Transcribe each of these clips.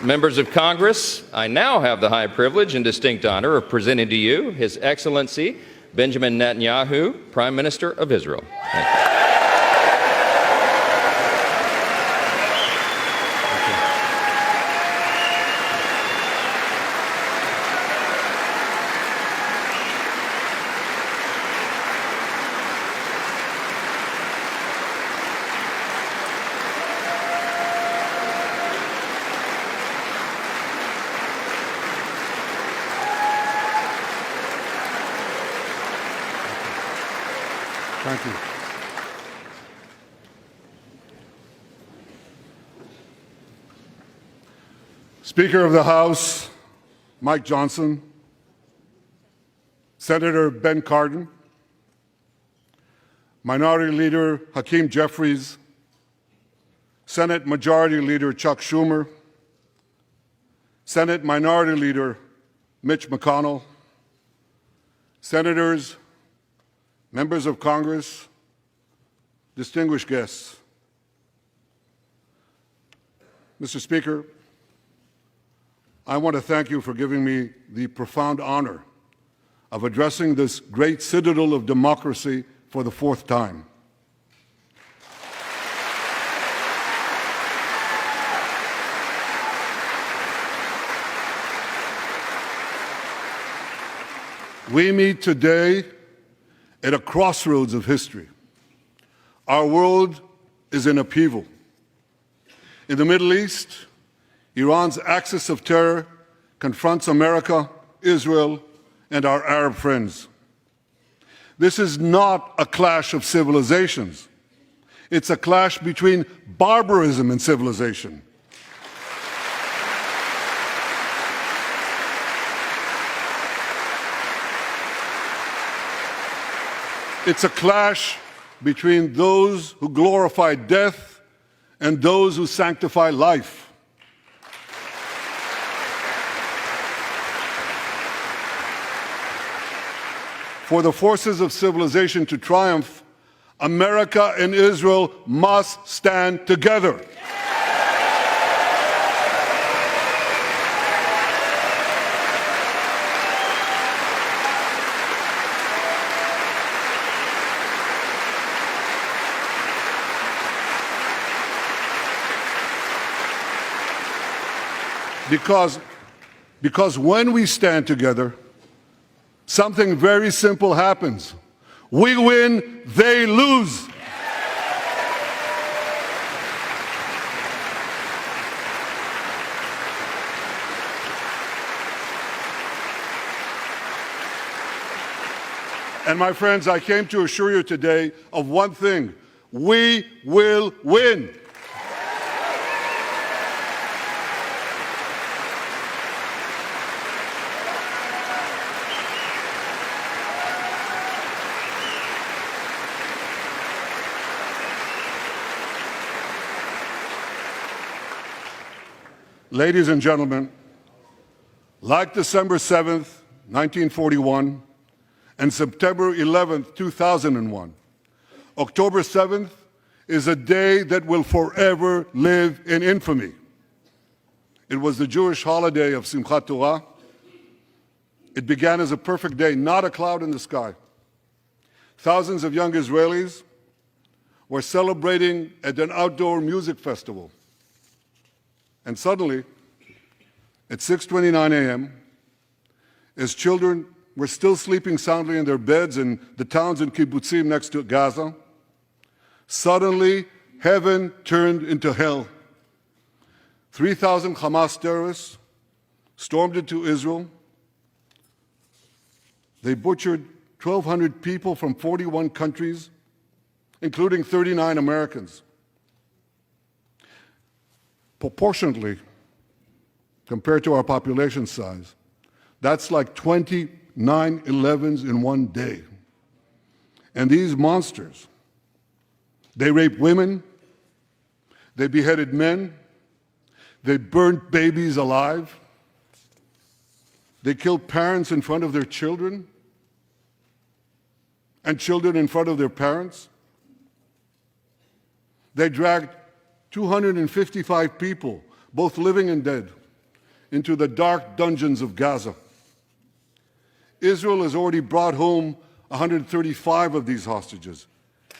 Members of Congress, I now have the high privilege and distinct honor of presenting to you His Excellency Benjamin Netanyahu, Prime Minister of Israel. Thank you. Thank you. Speaker of the House, Mike Johnson, Senator Ben Cardin, Minority Leader Hakeem Jeffries, Senate Majority Leader Chuck Schumer, Senate Minority Leader Mitch McConnell, Senators, Members of Congress, distinguished guests. Mr. Speaker, I want to thank you for giving me the profound honor of addressing this great citadel of democracy for the fourth time. We meet today at a crossroads of history. Our world is in upheaval. In the Middle East, Iran's axis of terror confronts America, Israel, and our Arab friends. This is not a clash of civilizations. It's a clash between barbarism and civilization. It's a clash between those who glorify death and those who sanctify life. For the forces of civilization to triumph, America and Israel must stand together. Because when we stand together, something very simple happens. We win, they lose. And my friends, I came to assure you today of one thing: we will win. Ladies and gentlemen, like December 7th, 1941, and September 11th, 2001, October 7th is a day that will forever live in infamy. It was the Jewish holiday of Simchat Torah. It began as a perfect day, not a cloud in the sky. Thousands of young Israelis were celebrating at an outdoor music festival. And suddenly, at 6:29 a.m., as children were still sleeping soundly in their beds in the towns and kibbutzim next to Gaza, suddenly heaven turned into hell. 3,000 Hamas terrorists stormed into Israel. They butchered 1,200 people from 41 countries, including 39 Americans. Proportionately, compared to our population size, that's like 20 9/11s in one day. And these monsters, they raped women, they beheaded men, they burned babies alive, they killed parents in front of their children, and children in front of their parents. They dragged 255 people, both living and dead, into the dark dungeons of Gaza. Israel has already brought home 135 of these hostages,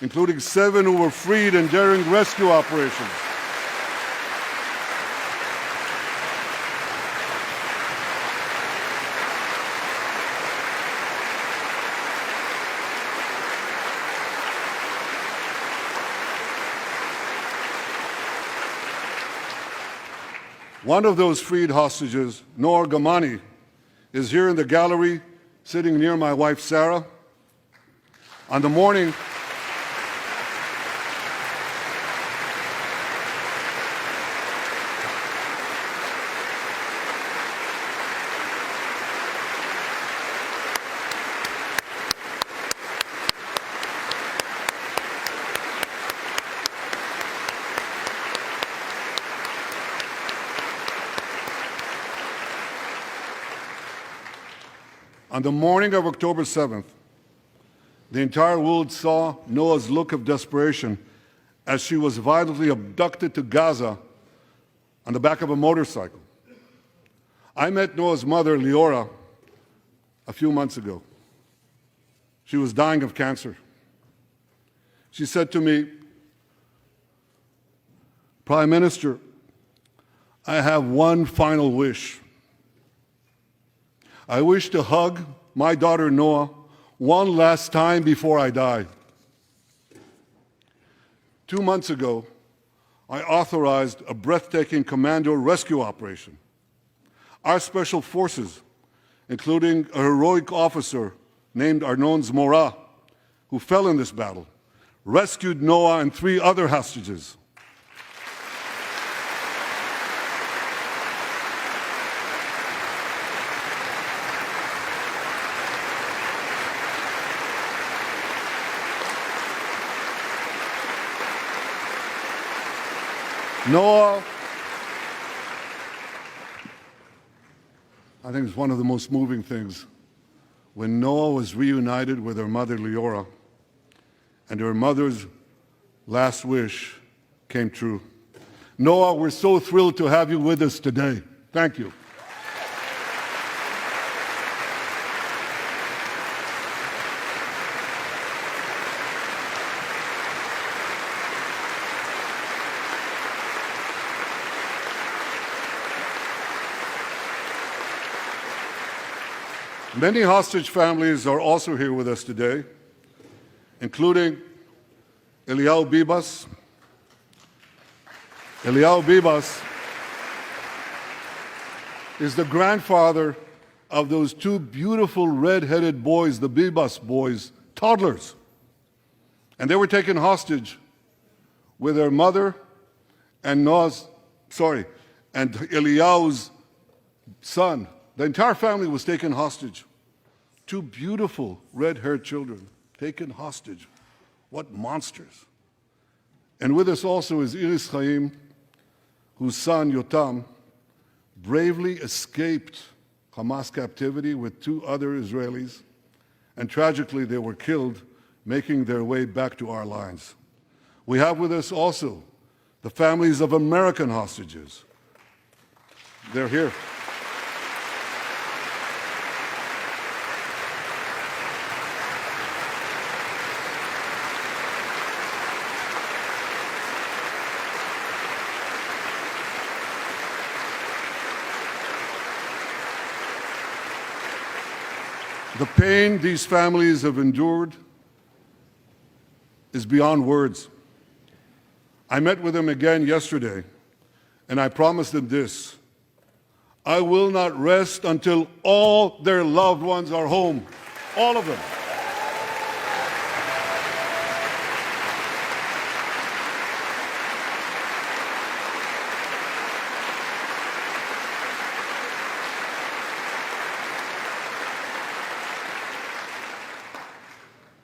including 7 who were freed in daring rescue operations. One of those freed hostages, Noor Gamani, is here in the gallery, sitting near my wife Sarah. On the morning of October 7th, the entire world saw Noa's look of desperation as she was violently abducted to Gaza on the back of a motorcycle. I met Noa's mother, Leora, a few months ago. She was dying of cancer. She said to me, "Prime Minister, I have one final wish. I wish to hug my daughter Noa one last time before I die." 2 months ago, I authorized a breathtaking commando rescue operation. Our special forces, including a heroic officer named Arnon Zmora, who fell in this battle, rescued Noa and 3 other hostages. Noa, I think it's one of the most moving things. When Noa was reunited with her mother, Leora, and her mother's last wish came true. Noa, we're so thrilled to have you with us today. Thank you. Many hostage families are also here with us today, including Eliyahu Bibas. Eliyahu Bibas is the grandfather of those 2 beautiful red-headed boys, the Bibas boys, toddlers. And they were taken hostage with their mother and Eliyahu's son. The entire family was taken hostage. 2 beautiful red-haired children taken hostage. What monsters. And with us also is Iris Chaim, whose son, Yotam, bravely escaped Hamas captivity with 2 other Israelis, and tragically they were killed making their way back to our lines. We have with us also the families of American hostages. They're here. The pain these families have endured is beyond words. I met with them again yesterday, and I promised them this: I will not rest until all their loved ones are home, all of them.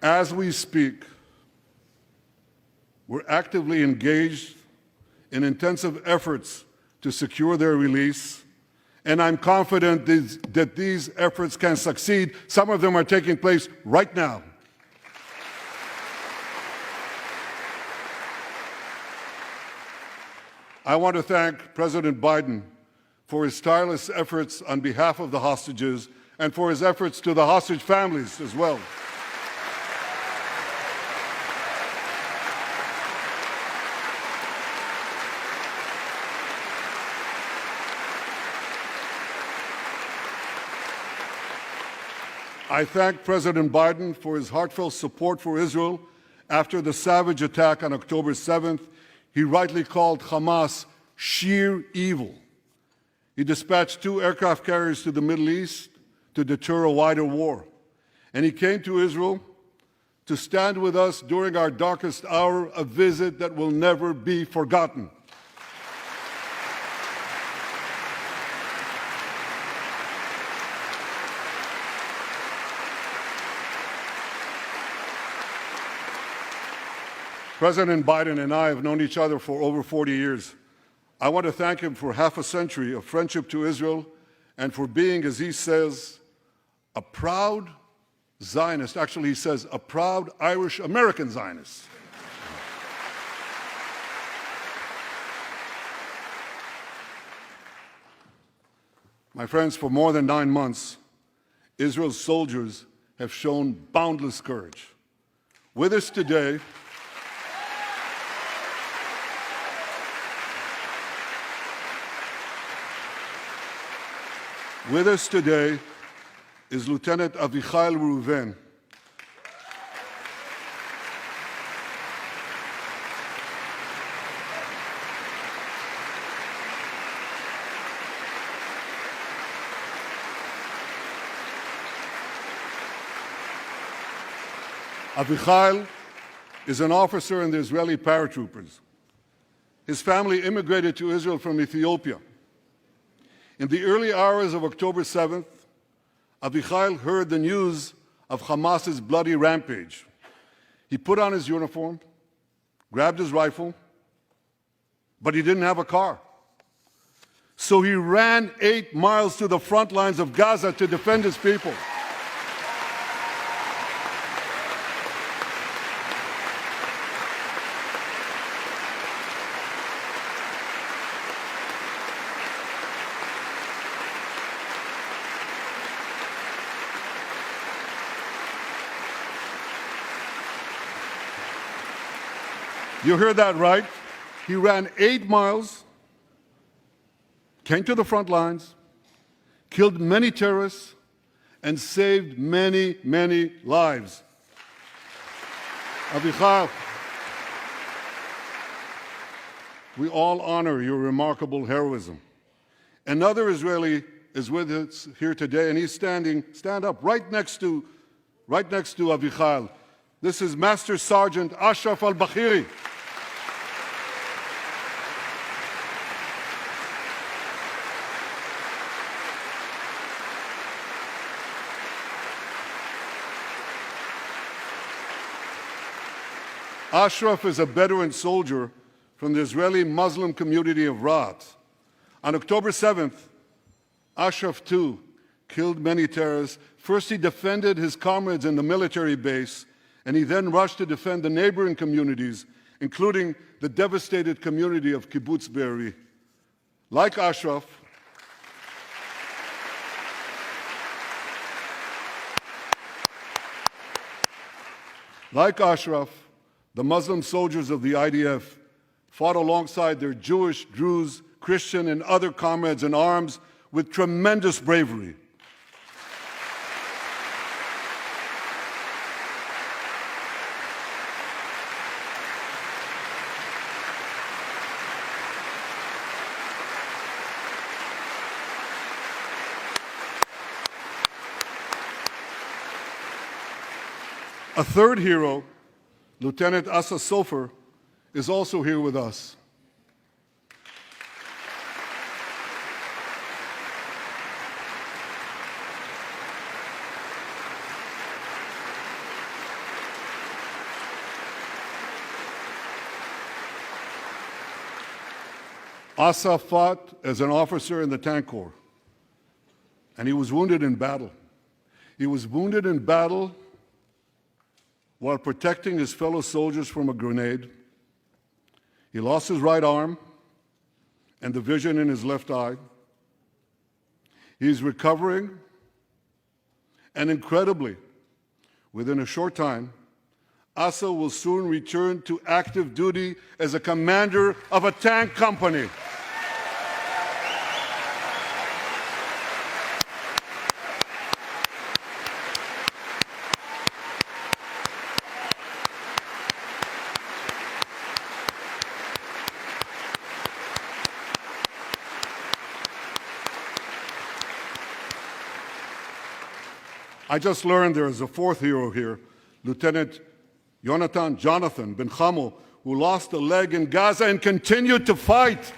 As we speak, we're actively engaged in intensive efforts to secure their release, and I'm confident that these efforts can succeed. Some of them are taking place right now. I want to thank President Biden for his tireless efforts on behalf of the hostages and for his efforts to the hostage families as well. I thank President Biden for his heartfelt support for Israel after the savage attack on October 7th. He rightly called Hamas sheer evil. He dispatched 2 aircraft carriers to the Middle East to deter a wider war. And he came to Israel to stand with us during our darkest hour, a visit that will never be forgotten. President Biden and I have known each other for over 40 years. I want to thank him for half a century of friendship to Israel and for being, as he says, a proud Zionist. Actually, he says, a proud Irish-American Zionist. My friends, for more than 9 months, Israel's soldiers have shown boundless courage. With us today, is Lieutenant Avichai Reuven. Avichai is an officer in the Israeli paratroopers. His family immigrated to Israel from Ethiopia. In the early hours of October 7th, Avichai heard the news of Hamas's bloody rampage. He put on his uniform, grabbed his rifle, but he didn't have a car. So he ran 8 miles to the front lines of Gaza to defend his people. You heard that right. He ran 8 miles, came to the front lines, killed many terrorists, and saved many, many lives. Avichai, we all honor your remarkable heroism. Another Israeli is with us here today, and he's stand up right next to Avichai. This is Master Sergeant Ashraf al-Bakhiri. Ashraf is a Bedouin soldier from the Israeli Muslim community of Raat. On October 7th, Ashraf too killed many terrorists. First, he defended his comrades in the military base, and he then rushed to defend the neighboring communities, including the devastated community of Kibbutz Be'eri. Like Ashraf, the Muslim soldiers of the IDF fought alongside their Jewish, Druze, Christian, and other comrades in arms with tremendous bravery. A third hero, Lieutenant Asa Sofer, is also here with us. Asa fought as an officer in the Tank Corps, and he was wounded in battle. He was wounded in battle while protecting his fellow soldiers from a grenade. He lost his right arm and the vision in his left eye. He's recovering, and incredibly, within a short time, Asa will soon return to active duty as a commander of a tank company. I just learned there is a fourth hero here, Lieutenant Jonathan Ben Chamo, who lost a leg in Gaza and continued to fight.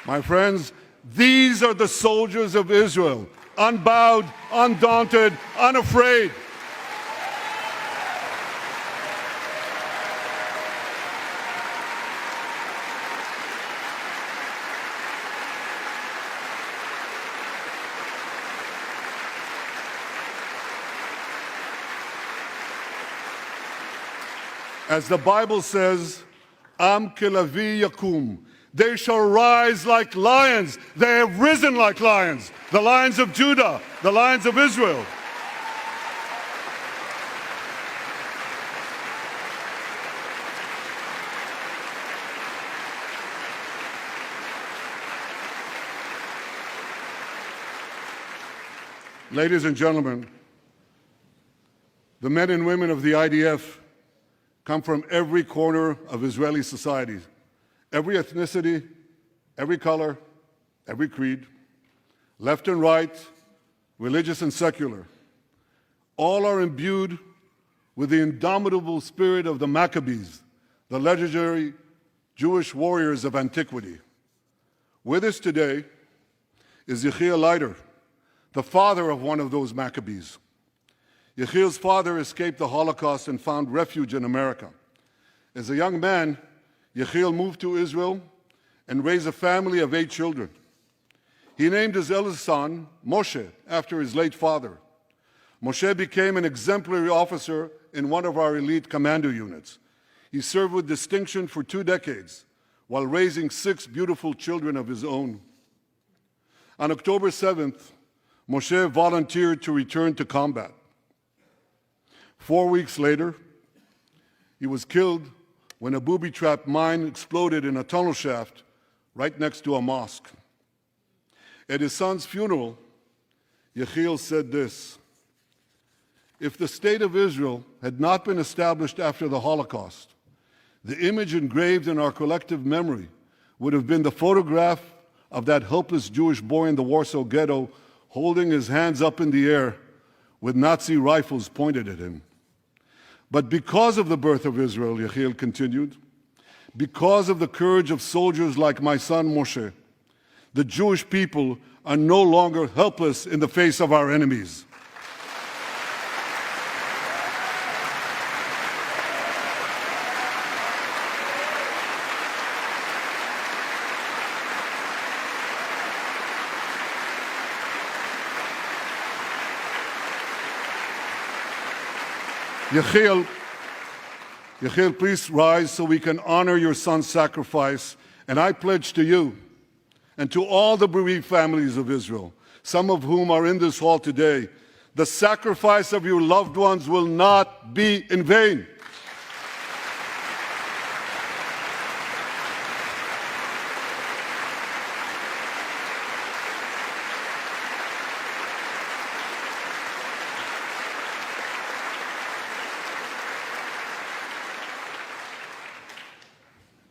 My friends, these are the soldiers of Israel, unbowed, undaunted, unafraid. As the Bible says, Am kelavi yakum. They shall rise like lions. They have risen like lions. The lions of Judah, the lions of Israel. Ladies and gentlemen, the men and women of the IDF come from every corner of Israeli society. Every ethnicity, every color, every creed, left and right, religious and secular, all are imbued with the indomitable spirit of the Maccabees, the legendary Jewish warriors of antiquity. With us today is Yechiel Leiter, the father of one of those Maccabees. Yechiel's father escaped the Holocaust and found refuge in America. As a young man, Yechiel moved to Israel and raised a family of 8 children. He named his eldest son Moshe after his late father. Moshe became an exemplary officer in one of our elite commando units. He served with distinction for 2 decades while raising 6 beautiful children of his own. On October 7th, Moshe volunteered to return to combat. 4 weeks later, he was killed when a booby-trapped mine exploded in a tunnel shaft right next to a mosque. At his son's funeral, Yechiel said this: "If the state of Israel had not been established after the Holocaust, the image engraved in our collective memory would have been the photograph of that helpless Jewish boy in the Warsaw Ghetto holding his hands up in the air with Nazi rifles pointed at him. But because of the birth of Israel," Yechiel continued, "because of the courage of soldiers like my son Moshe, the Jewish people are no longer helpless in the face of our enemies." Yechiel, please rise so we can honor your son's sacrifice. And I pledge to you and to all the bereaved families of Israel, some of whom are in this hall today, the sacrifice of your loved ones will not be in vain.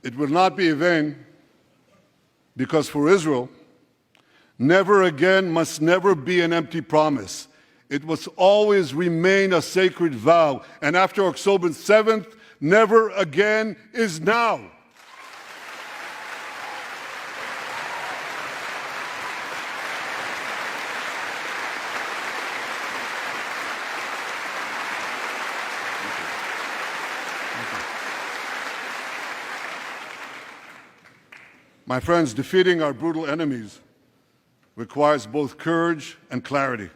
It will not be in vain because for Israel, never again must never be an empty promise. It must always remain a sacred vow. And after October 7th, never again is now. My friends, defeating our brutal enemies requires both courage and clarity.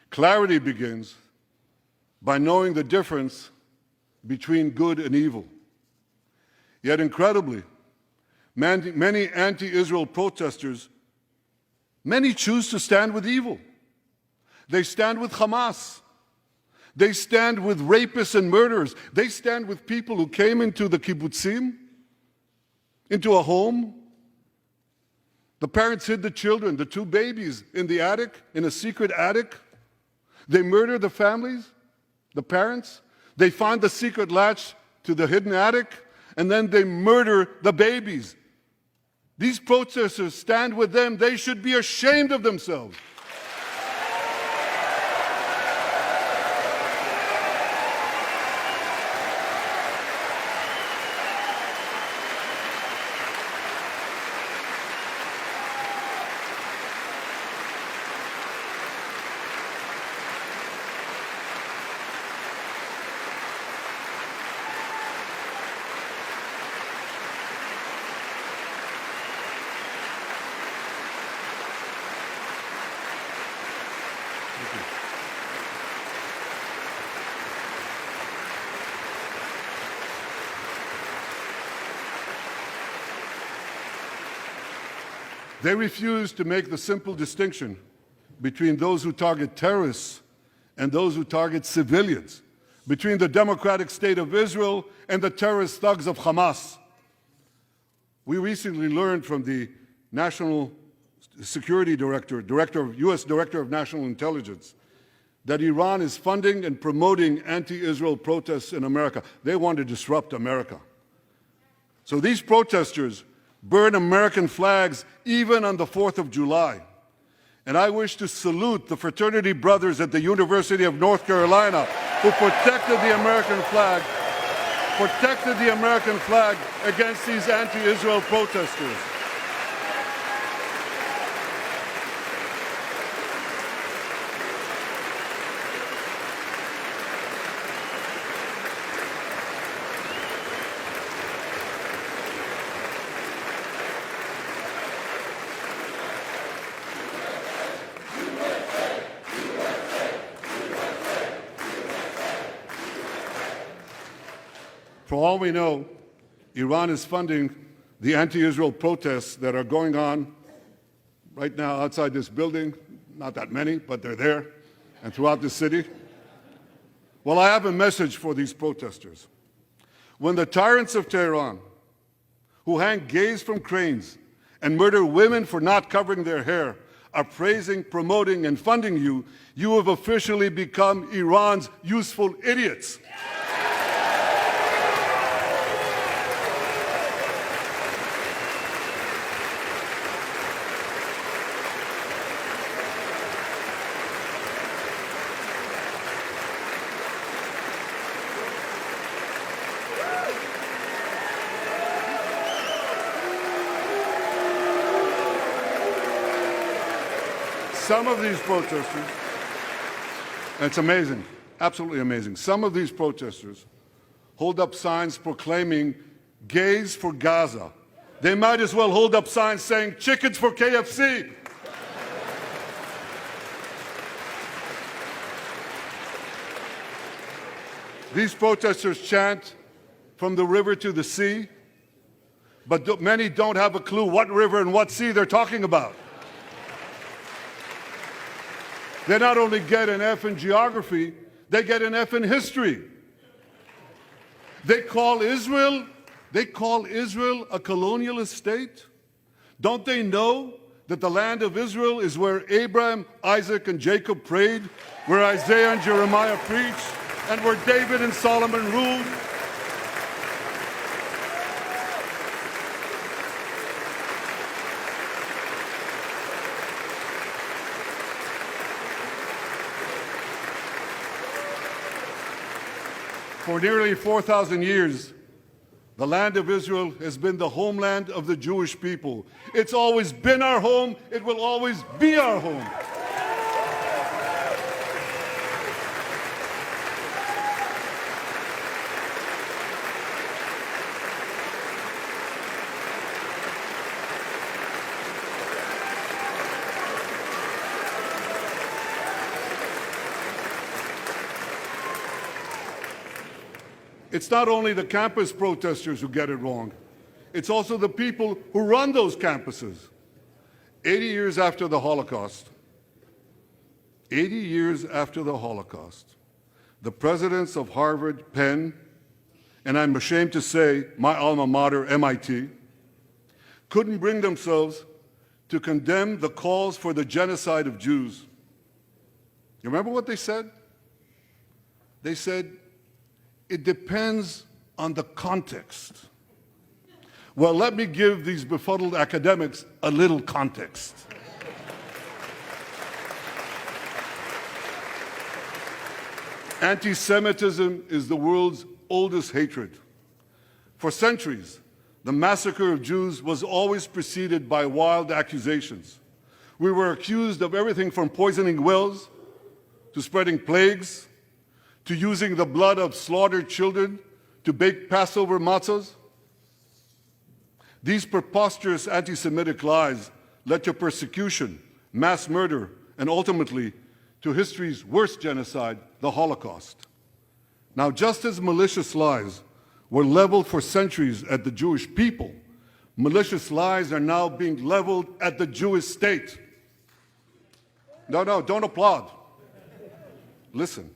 Clarity begins by knowing the difference between good and evil. Yet incredibly, many anti-Israel protesters, many choose to stand with evil. They stand with Hamas. They stand with rapists and murderers. They stand with people who came into the kibbutzim, into a home. The parents hid the children, the 2 babies, in the attic, in a secret attic. They murder the families, the parents. They find the secret latch to the hidden attic, and then they murder the babies. These protesters stand with them. They should be ashamed of themselves. They refuse to make the simple distinction between those who target terrorists and those who target civilians, between the democratic state of Israel and the terrorist thugs of Hamas. We recently learned from the National Security Director, U.S. Director of National Intelligence, that Iran is funding and promoting anti-Israel protests in America. They want to disrupt America. So these protesters burn American flags even on the 4th of July. And I wish to salute the fraternity brothers at the University of North Carolina who protected the American flag against these anti-Israel protesters. For all we know, Iran is funding the anti-Israel protests that are going on right now outside this building. Not that many, but they're there, and throughout the city. Well, I have a message for these protesters. When the tyrants of Tehran, who hang gays from cranes and murder women for not covering their hair, are praising, promoting, and funding you, you have officially become Iran's useful idiots. Some of these protesters, and it's amazing, absolutely amazing, some of these protesters hold up signs proclaiming gays for Gaza. They might as well hold up signs saying chickens for KFC. These protesters chant from the river to the sea, but many don't have a clue what river and what sea they're talking about. They not only get an F in geography, they get an F in history. They call Israel a colonialist state. Don't they know that the land of Israel is where Abraham, Isaac, and Jacob prayed, where Isaiah and Jeremiah preached, and where David and Solomon ruled? For nearly 4,000 years, the land of Israel has been the homeland of the Jewish people. It's always been our home. It will always be our home. It's not only the campus protesters who get it wrong. It's also the people who run those campuses. 80 years after the Holocaust, 80 years after the Holocaust, the presidents of Harvard, Penn, and I'm ashamed to say my alma mater, MIT, couldn't bring themselves to condemn the calls for the genocide of Jews. You remember what they said? They said, it depends on the context. Well, let me give these befuddled academics a little context. Anti-Semitism is the world's oldest hatred. For centuries, the massacre of Jews was always preceded by wild accusations. We were accused of everything from poisoning wells, to spreading plagues, to using the blood of slaughtered children to bake Passover matzahs. These preposterous anti-Semitic lies led to persecution, mass murder, and ultimately to history's worst genocide, the Holocaust. Now, just as malicious lies were leveled for centuries at the Jewish people, malicious lies are now being leveled at the Jewish state. No, don't applaud. Listen.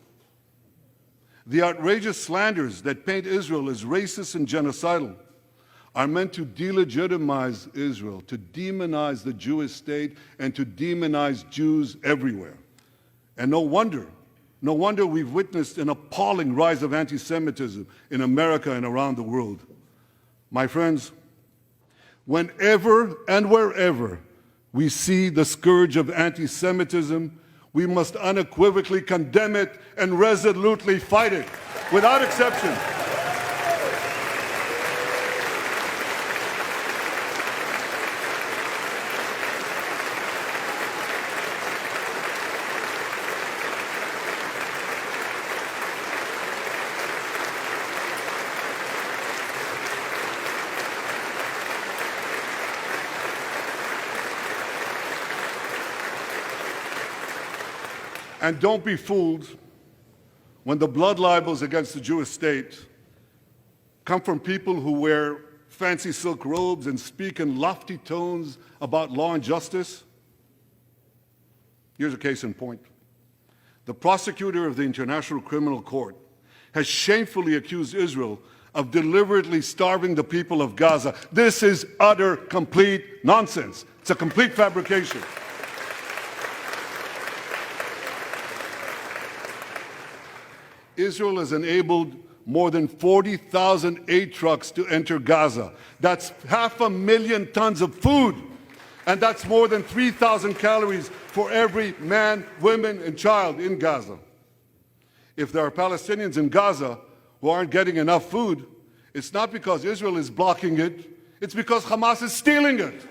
The outrageous slanders that paint Israel as racist and genocidal are meant to delegitimize Israel, to demonize the Jewish state, and to demonize Jews everywhere. And no wonder we've witnessed an appalling rise of anti-Semitism in America and around the world. My friends, whenever and wherever we see the scourge of anti-Semitism, we must unequivocally condemn it and resolutely fight it, without exception. And don't be fooled when the blood libels against the Jewish state come from people who wear fancy silk robes and speak in lofty tones about law and justice. Here's a case in point. The prosecutor of the International Criminal Court has shamefully accused Israel of deliberately starving the people of Gaza. This is utter, complete nonsense. It's a complete fabrication. Israel has enabled more than 40,000 aid trucks to enter Gaza. That's 500,000 tons of food. And that's more than 3,000 calories for every man, woman, and child in Gaza. If there are Palestinians in Gaza who aren't getting enough food, it's not because Israel is blocking it, it's because Hamas is stealing it.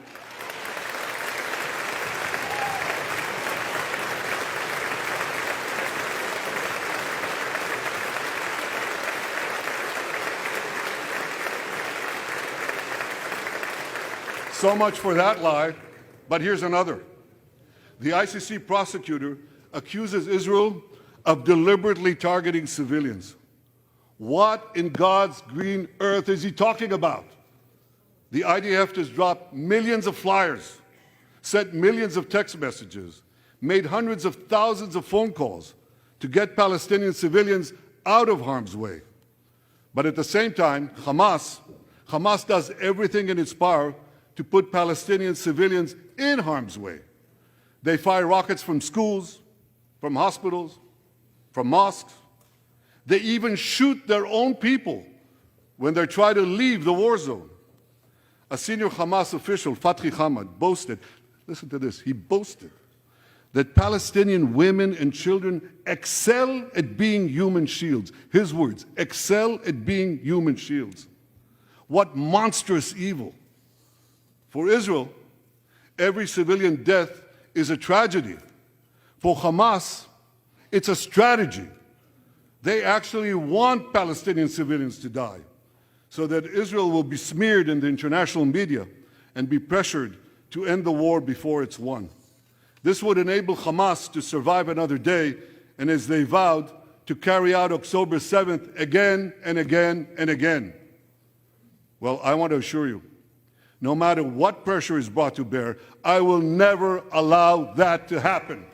So much for that lie, but here's another. The ICC prosecutor accuses Israel of deliberately targeting civilians. What in God's green earth is he talking about? The IDF has dropped millions of flyers, sent millions of text messages, made hundreds of thousands of phone calls to get Palestinian civilians out of harm's way. But at the same time, Hamas does everything in its power to put Palestinian civilians in harm's way. They fire rockets from schools, from hospitals, from mosques. They even shoot their own people when they try to leave the war zone. A senior Hamas official, Fathi Hamad, boasted, listen to this, he boasted that Palestinian women and children excel at being human shields. His words, excel at being human shields. What monstrous evil. For Israel, every civilian death is a tragedy. For Hamas, it's a strategy. They actually want Palestinian civilians to die so that Israel will be smeared in the international media and be pressured to end the war before it's won. This would enable Hamas to survive another day and, as they vowed, to carry out October 7th again and again and again. Well, I want to assure you, no matter what pressure is brought to bear, I will never allow that to happen.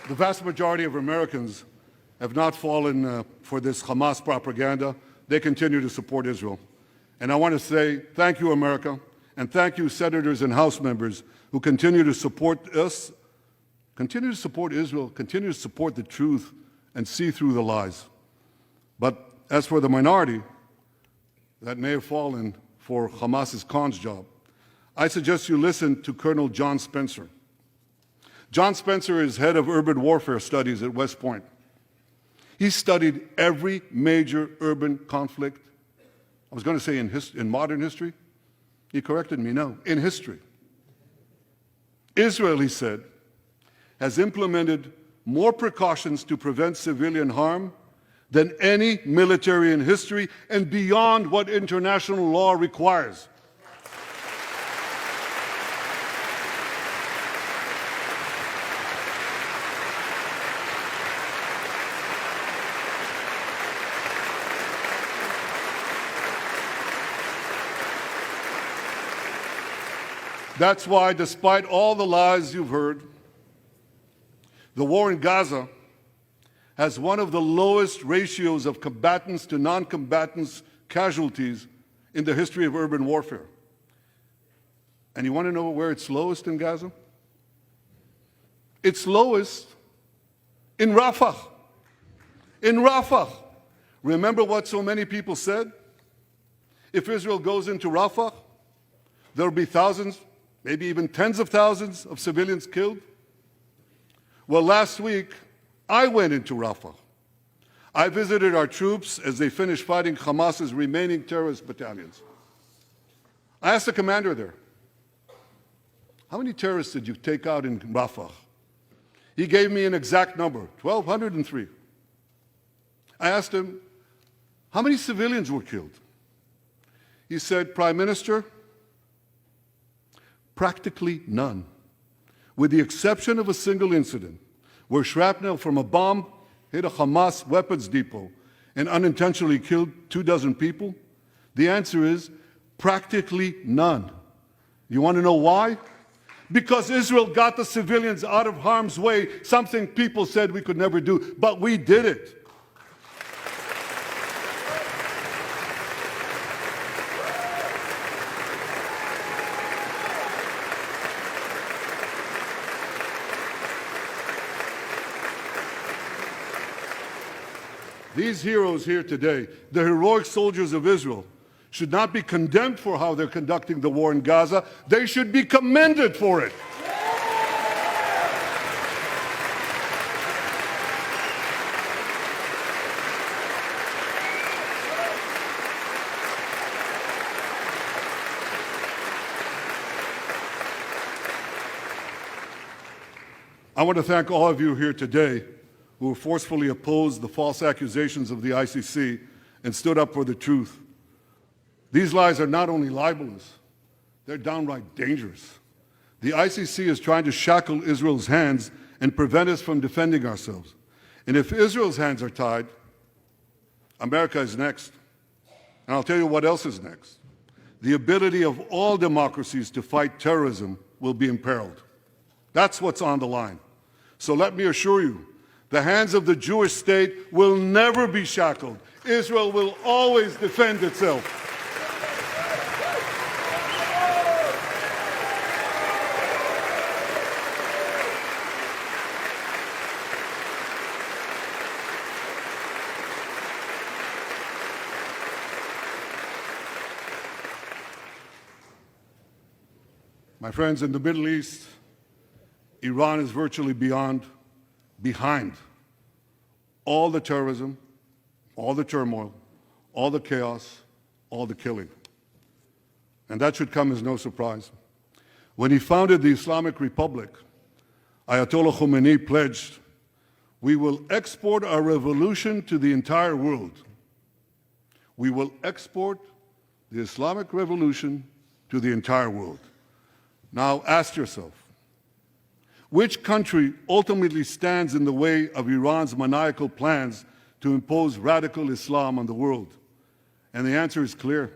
The vast majority of Americans have not fallen for this Hamas propaganda. They continue to support Israel. And I want to say thank you, America, and thank you, senators and House members who continue to support us, continue to support Israel, continue to support the truth and see through the lies. But as for the minority that may have fallen for Hamas's cons job, I suggest you listen to Colonel John Spencer. John Spencer is head of urban warfare studies at West Point. He studied every major urban conflict. I was going to say in modern history. He corrected me, no, in history. Israel, he said, has implemented more precautions to prevent civilian harm than any military in history and beyond what international law requires. That's why, despite all the lies you've heard, the war in Gaza has one of the lowest ratios of combatants to non-combatants casualties in the history of urban warfare. And you want to know where it's lowest in Gaza? It's lowest in Rafah. In Rafah. Remember what so many people said? If Israel goes into Rafah, there'll be thousands, maybe even tens of thousands of civilians killed. Well, last week, I went into Rafah. I visited our troops as they finished fighting Hamas's remaining terrorist battalions. I asked the commander there, how many terrorists did you take out in Rafah? He gave me an exact number, 1,203. I asked him, how many civilians were killed? He said, Prime Minister, practically none, with the exception of a single incident where shrapnel from a bomb hit a Hamas weapons depot and unintentionally killed 24 people. The answer is practically none. You want to know why? Because Israel got the civilians out of harm's way, something people said we could never do, but we did it. These heroes here today, the heroic soldiers of Israel, should not be condemned for how they're conducting the war in Gaza. They should be commended for it. I want to thank all of you here today who forcefully opposed the false accusations of the ICC and stood up for the truth. These lies are not only libelous, they're downright dangerous. The ICC is trying to shackle Israel's hands and prevent us from defending ourselves. And if Israel's hands are tied, America is next. And I'll tell you what else is next. The ability of all democracies to fight terrorism will be imperiled. That's what's on the line. So let me assure you, the hands of the Jewish state will never be shackled. Israel will always defend itself. My friends, in the Middle East, Iran is virtually behind all the terrorism, all the turmoil, all the chaos, all the killing. And that should come as no surprise. When he founded the Islamic Republic, Ayatollah Khomeini pledged We will export our revolution to the entire world. We will export the Islamic revolution to the entire world. Now ask yourself, which country ultimately stands in the way of Iran's maniacal plans to impose radical Islam on the world? And the answer is clear.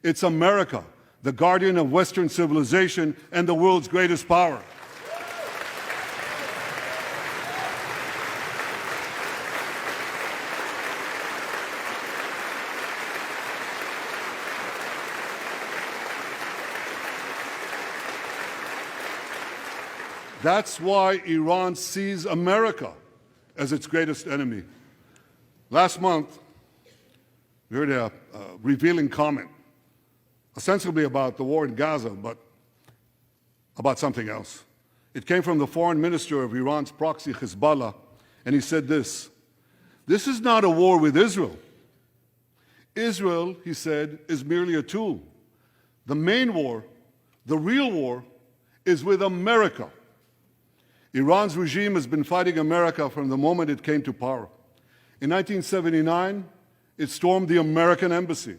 It's America, the guardian of Western civilization and the world's greatest power. That's why Iran sees America as its greatest enemy. Last month, we heard a revealing comment, ostensibly about the war in Gaza, but about something else. It came from the foreign minister of Iran's proxy, Hezbollah, and he said this: "This is not a war with Israel. Israel," he said, "is merely a tool. The main war, the real war, is with America." Iran's regime has been fighting America from the moment it came to power. In 1979, it stormed the American embassy.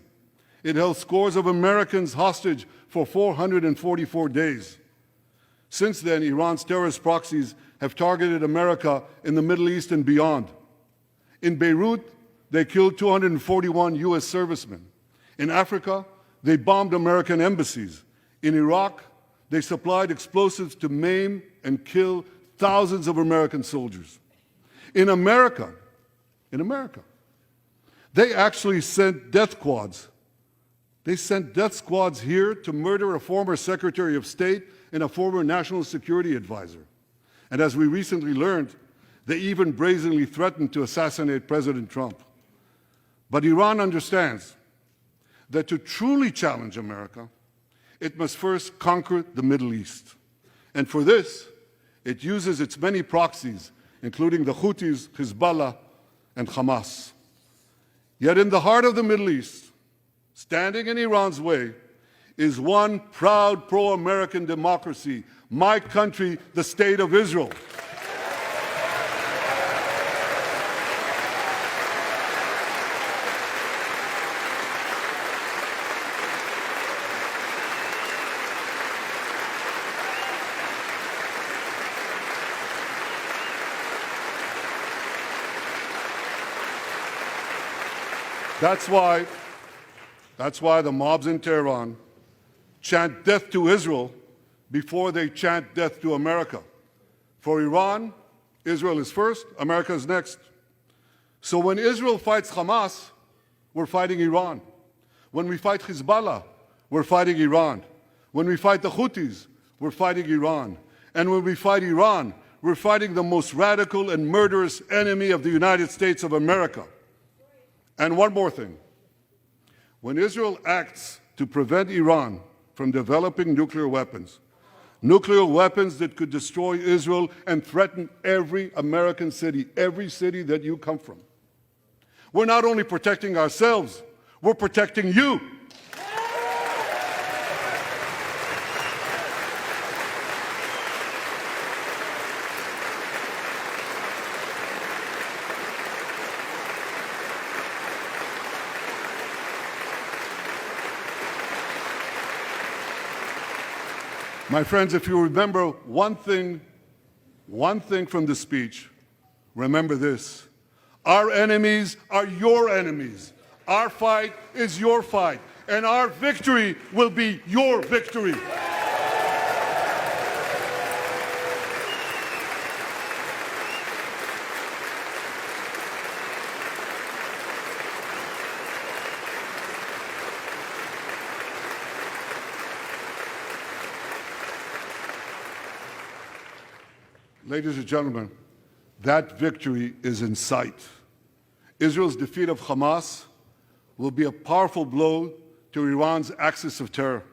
It held scores of Americans hostage for 444 days. Since then, Iran's terrorist proxies have targeted America in the Middle East and beyond. In Beirut, they killed 241 U.S. servicemen. In Africa, they bombed American embassies. In Iraq, they supplied explosives to maim and kill thousands of American soldiers. In America, they actually sent death squads. They sent death squads here to murder a former Secretary of State and a former National Security Advisor. And as we recently learned, they even brazenly threatened to assassinate President Trump. But Iran understands that to truly challenge America, it must first conquer the Middle East. And for this, it uses its many proxies, including the Houthis, Hezbollah, and Hamas. Yet in the heart of the Middle East, standing in Iran's way, is one proud pro-American democracy, my country, the State of Israel. That's why the mobs in Tehran chant death to Israel before they chant death to America. For Iran, Israel is first, America is next. So when Israel fights Hamas, we're fighting Iran. When we fight Hezbollah, we're fighting Iran. When we fight the Houthis, we're fighting Iran. And when we fight Iran, we're fighting the most radical and murderous enemy of the United States of America. And one more thing. When Israel acts to prevent Iran from developing nuclear weapons that could destroy Israel and threaten every American city, every city that you come from, we're not only protecting ourselves, we're protecting you. My friends, if you remember one thing from the speech, remember this: our enemies are your enemies. Our fight is your fight, and our victory will be your victory. Ladies and gentlemen, that victory is in sight. Israel's defeat of Hamas will be a powerful blow to Iran's axis of terror.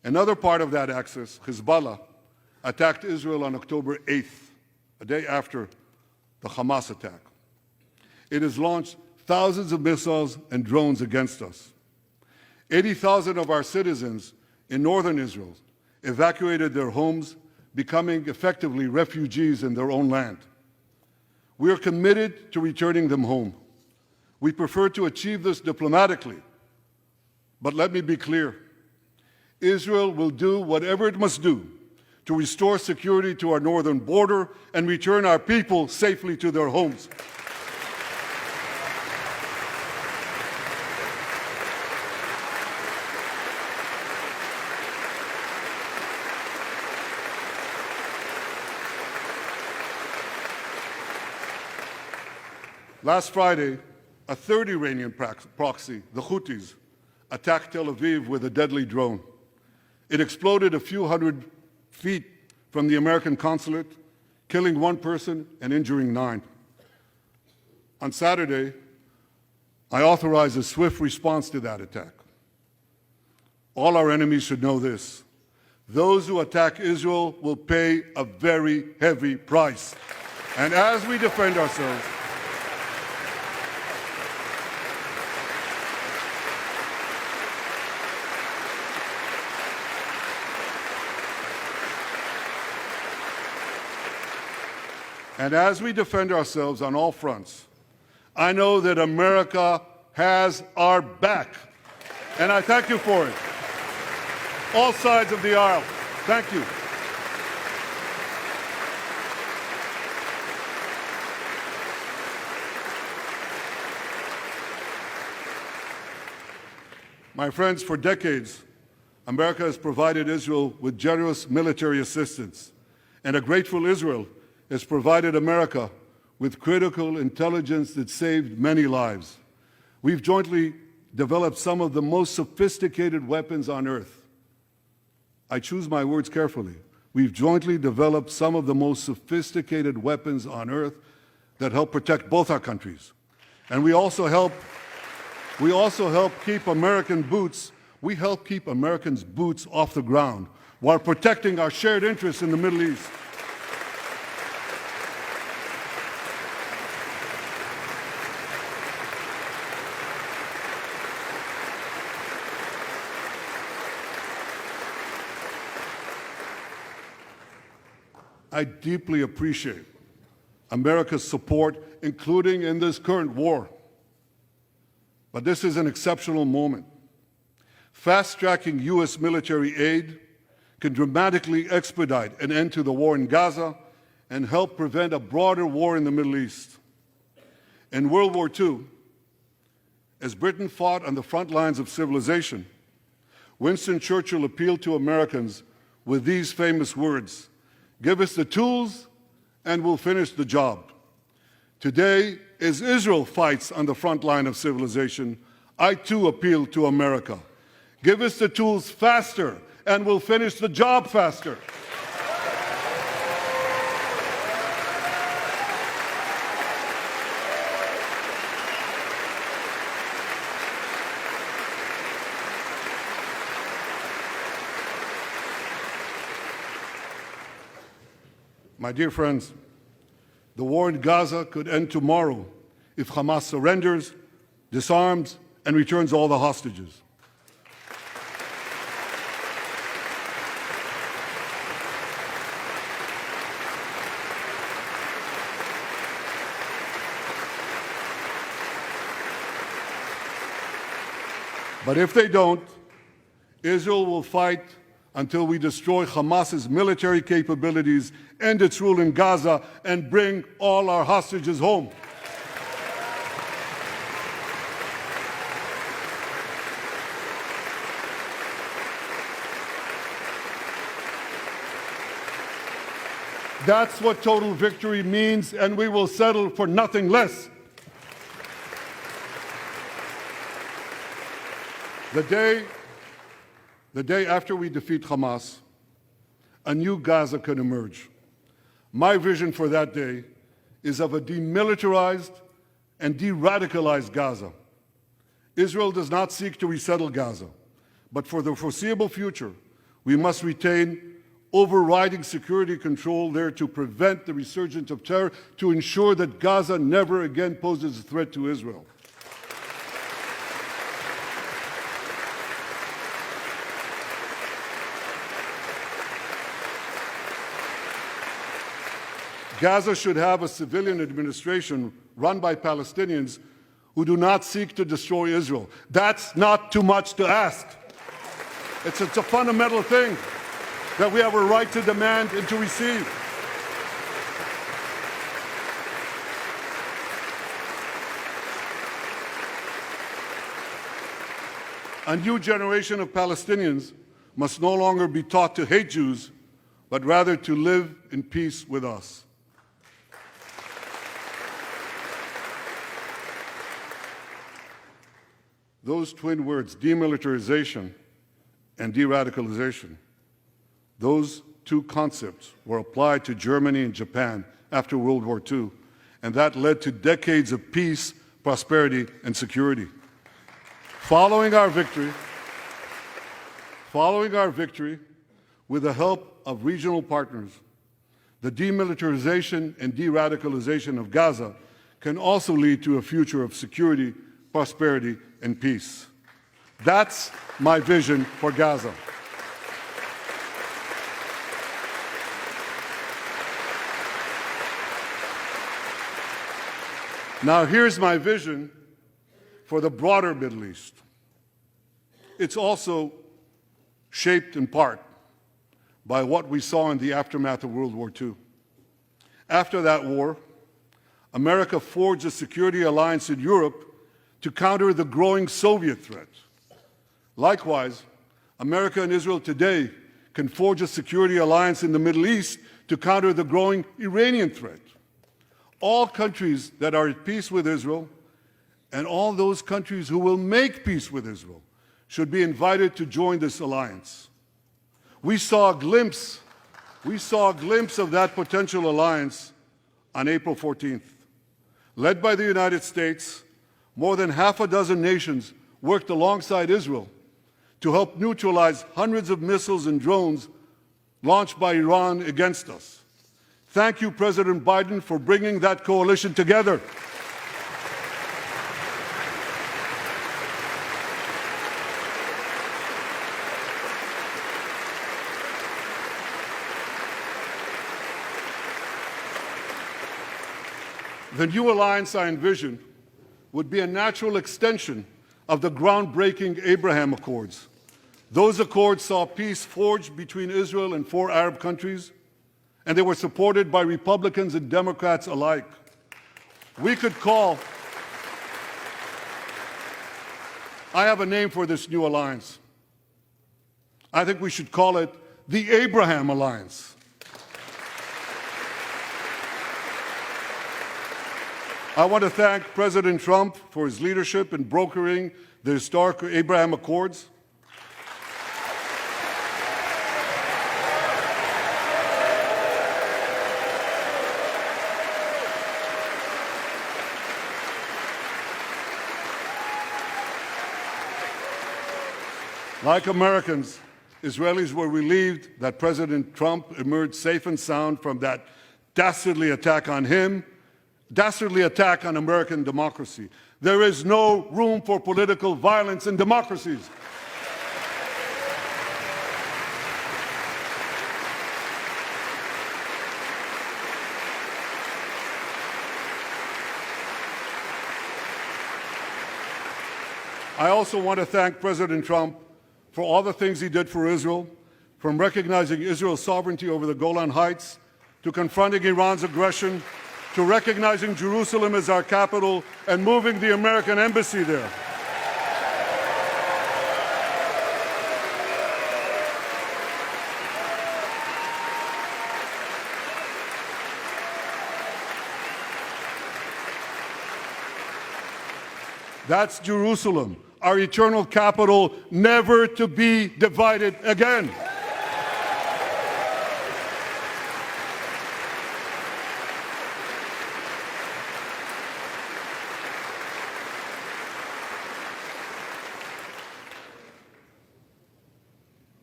Another part of that axis, Hezbollah, attacked Israel on October 8th, a day after the Hamas attack. It has launched thousands of missiles and drones against us. 80,000 of our citizens in northern Israel evacuated their homes, becoming effectively refugees in their own land. We are committed to returning them home. We prefer to achieve this diplomatically. But let me be clear. Israel will do whatever it must do to restore security to our northern border and return our people safely to their homes. Last Friday, a third Iranian proxy, the Houthis, attacked Tel Aviv with a deadly drone. It exploded a few hundred feet from the American consulate, killing one person and injuring 9. On Saturday, I authorized a swift response to that attack. All our enemies should know this. Those who attack Israel will pay a very heavy price. And as we defend ourselves, on all fronts, I know that America has our back. And I thank you for it. All sides of the aisle, thank you. My friends, for decades, America has provided Israel with generous military assistance, and a grateful Israel has provided America with critical intelligence that saved many lives. We've jointly developed some of the most sophisticated weapons on earth. I choose my words carefully. We've jointly developed some of the most sophisticated weapons on earth that help protect both our countries. And we also help keep American boots, we help keep Americans' boots off the ground while protecting our shared interests in the Middle East. I deeply appreciate America's support, including in this current war. But this is an exceptional moment. Fast-tracking U.S. military aid can dramatically expedite an end to the war in Gaza and help prevent a broader war in the Middle East. In World War II, as Britain fought on the front lines of civilization, Winston Churchill appealed to Americans with these famous words: "Give us the tools and we'll finish the job." Today, as Israel fights on the front line of civilization, I too appeal to America. Give us the tools faster and we'll finish the job faster. My dear friends, the war in Gaza could end tomorrow if Hamas surrenders, disarms, and returns all the hostages. But if they don't, Israel will fight until we destroy Hamas's military capabilities, end its rule in Gaza, and bring all our hostages home. That's what total victory means, and we will settle for nothing less. The day after we defeat Hamas, a new Gaza can emerge. My vision for that day is of a demilitarized and de-radicalized Gaza. Israel does not seek to resettle Gaza, but for the foreseeable future, we must retain overriding security control there to prevent the resurgence of terror, to ensure that Gaza never again poses a threat to Israel. Gaza should have a civilian administration run by Palestinians who do not seek to destroy Israel. That's not too much to ask. It's a fundamental thing that we have a right to demand and to receive. A new generation of Palestinians must no longer be taught to hate Jews, but rather to live in peace with us. Those twin words, demilitarization and de-radicalization, those two concepts were applied to Germany and Japan after World War II, and that led to decades of peace, prosperity, and security. Following our victory, with the help of regional partners, the demilitarization and de-radicalization of Gaza can also lead to a future of security, prosperity, and peace. That's my vision for Gaza. Now, here's my vision for the broader Middle East. It's also shaped in part by what we saw in the aftermath of World War II. After that war, America forged a security alliance in Europe to counter the growing Soviet threat. Likewise, America and Israel today can forge a security alliance in the Middle East to counter the growing Iranian threat. All countries that are at peace with Israel and all those countries who will make peace with Israel should be invited to join this alliance. We saw a glimpse of that potential alliance on April 14th. Led by the United States, more than half a dozen nations worked alongside Israel to help neutralize hundreds of missiles and drones launched by Iran against us. Thank you, President Biden, for bringing that coalition together. The new alliance I envision would be a natural extension of the groundbreaking Abraham Accords. Those accords saw peace forged between Israel and 4 Arab countries, and they were supported by Republicans and Democrats alike. We could call, I have a name for this new alliance. I think we should call it the Abraham Alliance. I want to thank President Trump for his leadership in brokering the historic Abraham Accords. Like Americans, Israelis were relieved that President Trump emerged safe and sound from that dastardly attack on him, dastardly attack on American democracy. There is no room for political violence in democracies. I also want to thank President Trump for all the things he did for Israel, from recognizing Israel's sovereignty over the Golan Heights, to confronting Iran's aggression, to recognizing Jerusalem as our capital and moving the American embassy there. That's Jerusalem, our eternal capital, never to be divided again.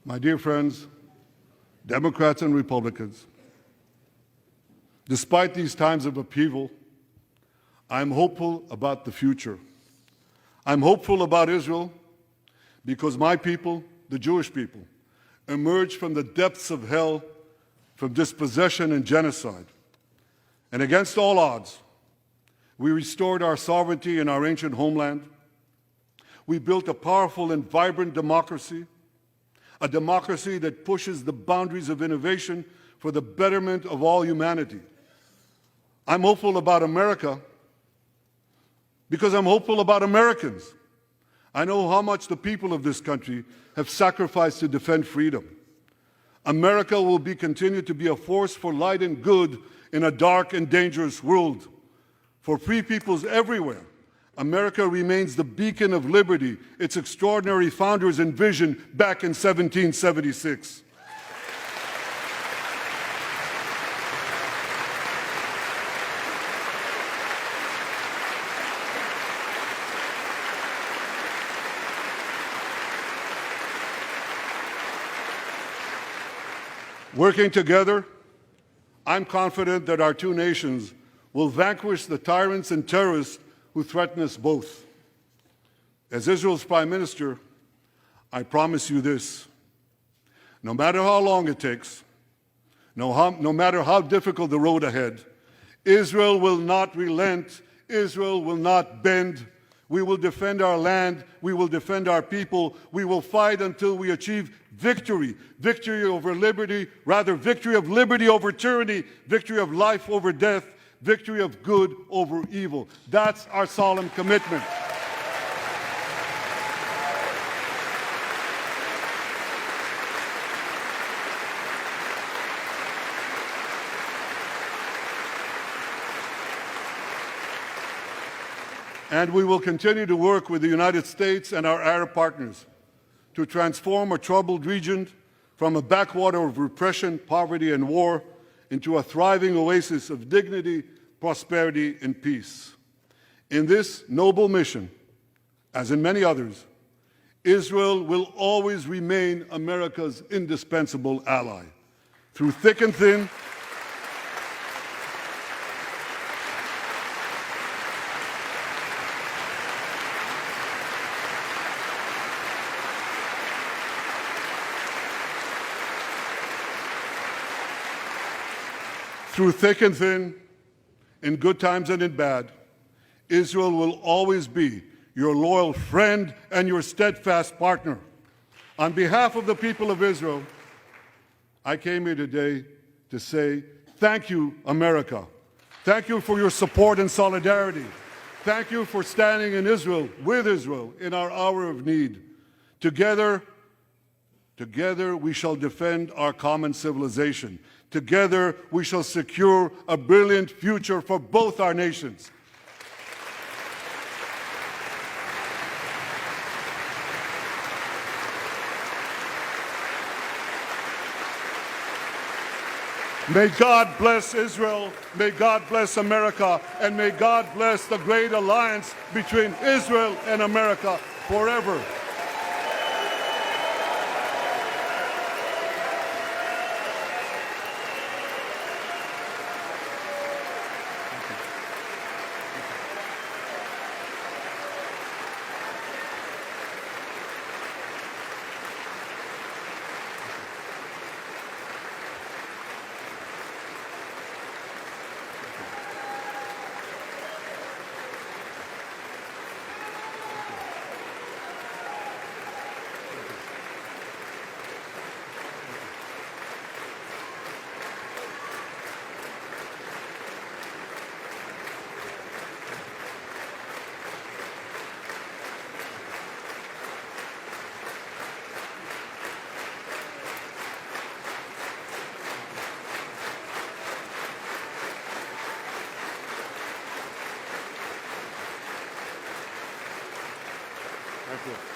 My dear friends, Democrats and Republicans, despite these times of upheaval, I'm hopeful about the future. I'm hopeful about Israel because my people, the Jewish people, emerged from the depths of hell, from dispossession and genocide. And against all odds, we restored our sovereignty in our ancient homeland. We built a powerful and vibrant democracy, a democracy that pushes the boundaries of innovation for the betterment of all humanity. I'm hopeful about America because I'm hopeful about Americans. I know how much the people of this country have sacrificed to defend freedom. America will continue to be a force for light and good in a dark and dangerous world. For free peoples everywhere, America remains the beacon of liberty its extraordinary founders envisioned back in 1776. Working together, I'm confident that our two nations will vanquish the tyrants and terrorists who threaten us both. As Israel's Prime Minister, I promise you this: no matter how long it takes, no matter how difficult the road ahead, Israel will not relent, Israel will not bend. We will defend our land, we will defend our people, we will fight until we achieve victory. Victory over liberty, rather victory of liberty over tyranny, victory of life over death, victory of good over evil. That's our solemn commitment. And we will continue to work with the United States and our Arab partners to transform a troubled region from a backwater of repression, poverty, and war into a thriving oasis of dignity, prosperity, and peace. In this noble mission, as in many others, Israel will always remain America's indispensable ally. Through thick and thin, in good times and in bad, Israel will always be your loyal friend and your steadfast partner. On behalf of the people of Israel, I came here today to say, thank you, America. Thank you for your support and solidarity. Thank you for standing in Israel, with Israel, in our hour of need. Together we shall defend our common civilization. Together, we shall secure a brilliant future for both our nations. May God bless Israel, may God bless America, and may God bless the great alliance between Israel and America forever. Thank you.